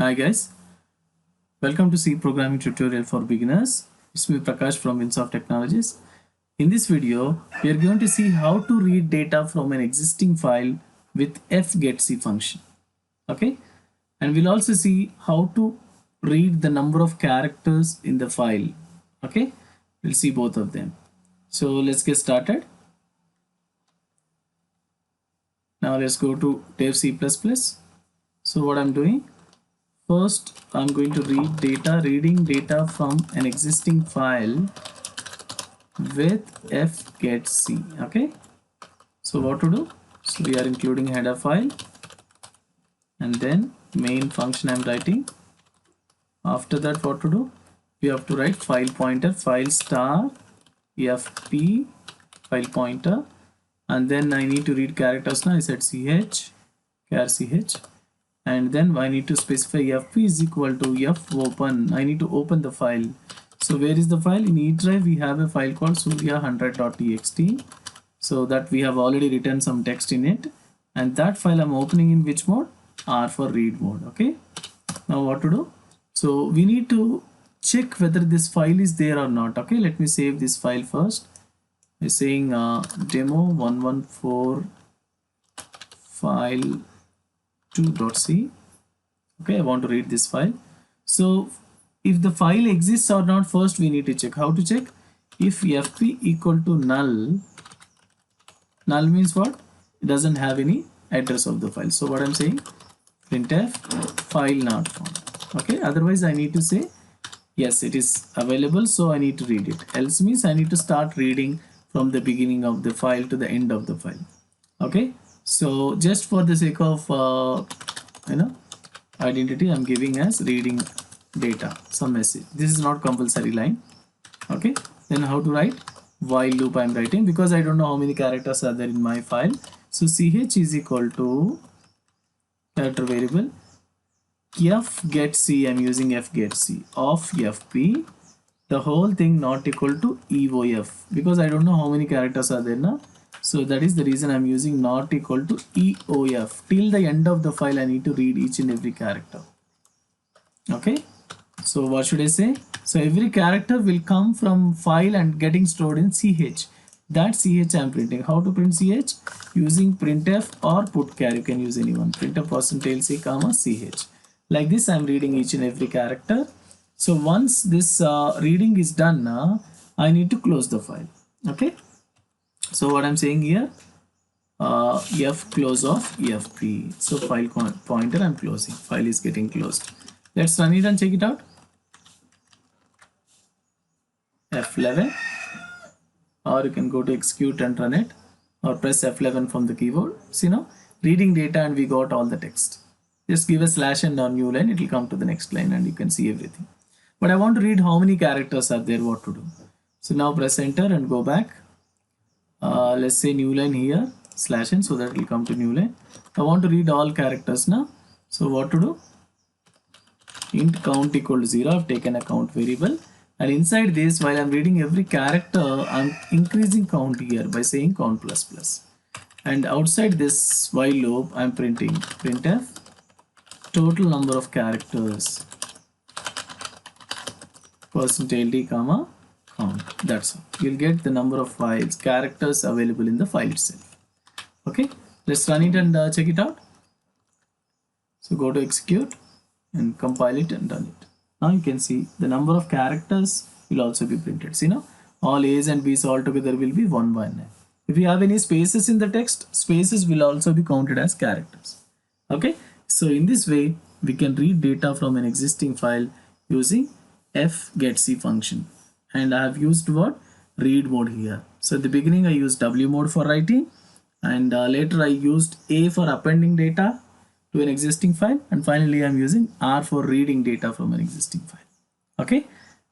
Hi guys, welcome to C programming tutorial for beginners. It's me Prakash from Winsoft Technologies. In this video, we are going to see how to read data from an existing file with fgetc function. Okay, and we'll also see how to read the number of characters in the file. Okay, we'll see both of them. So let's get started. Now let's go to dev C++. So what I'm doing, first, I'm going to reading data from an existing file with fgetc. Okay, so what to do? So we are including header file and then main function I'm writing. After that, what to do? We have to write file pointer file star fp file pointer, and then I need to read characters. Now I said ch char ch, and then I need to specify fp is equal to f open. I need to open the file. So where is the file? In E drive we have a file called surya100.txt, so that we have already written some text in it, and that file I'm opening in which mode? R for read mode. Okay, now what to do? So we need to check whether this file is there or not. Okay, let me save this file first. I'm saying demo 114 file 2.c. Okay, I want to read this file. So if the file exists or not, first we need to check. How to check? If fp equal to null means what? It doesn't have any address of the file. So what I'm saying, printf file not found. Okay, otherwise I need to say yes, it is available, so I need to read it. Else means I need to start reading from the beginning of the file to the end of the file. Okay, so just for the sake of identity, I'm giving as reading data some message. This is not compulsory line. Okay, then how to write? While loop I'm writing because I don't know how many characters are there in my file. So ch is equal to character variable fgetc. I'm using fgetc of fp, the whole thing not equal to eof because I don't know how many characters are there now. So that is the reason I'm using not equal to eof. Till the end of the file I need to read each and every character. Okay, so what should I say? So every character will come from file and getting stored in ch. That ch I'm printing. How to print ch? Using printf or putchar. You can use anyone. Printf %c comma ch. Like this I'm reading each and every character. So once this reading is done, I need to close the file. Okay, so what I'm saying here, f close of fp. So file pointer I'm closing. File is getting closed. Let's run it and check it out. F11, or you can go to execute and run it, or press F11 from the keyboard. See now, reading data and we got all the text. Just give a slash and a new line, it will come to the next line and you can see everything. But I want to read how many characters are there, what to do. So now press enter and go back. Let's say new line here, slash n, so that it will come to new line. I want to read all characters now. So what to do? Int count equal to 0. I've taken a count variable, and inside this, while I'm reading every character, I'm increasing count here by saying count plus plus. And outside this while loop, I'm printing printf total number of characters %d comma count. That's all. You'll get the number of files characters available in the file itself. Okay, let's run it and check it out. So go to execute and compile it and run it. Now you can see the number of characters will also be printed. See now, all A's and B's all together will be 1 by 9. If you have any spaces in the text, spaces will also be counted as characters. Okay, so in this way we can read data from an existing file using fgetc function. And I have used what? Read mode here. So at the beginning I used W mode for writing, and later I used A for appending data to an existing file, and finally I'm using R for reading data from an existing file. Okay,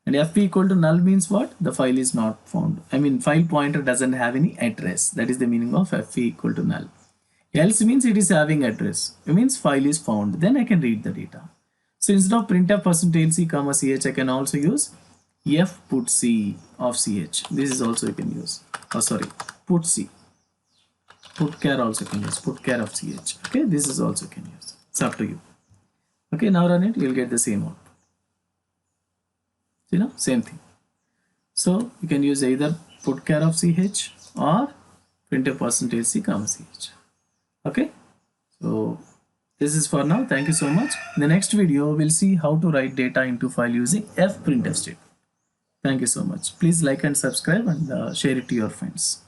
and fp equal to null means what? The file is not found. I mean, file pointer doesn't have any address. That is the meaning of fp equal to null. Else means it is having address. It means file is found. Then I can read the data. So instead of printf %c comma ch, I can also use f put c of ch. This is also you can use. Oh, sorry, put c. Putchar also can use. Putchar of ch. Okay, this is also can use. It's up to you. Okay, now run it, you'll get the same output. You know, same thing. So you can use either put char of ch or printf percentage c comma ch. Okay, so this is for now. Thank you so much. In the next video, we'll see how to write data into file using fprintf statement. Thank you so much. Please like and subscribe and share it to your friends.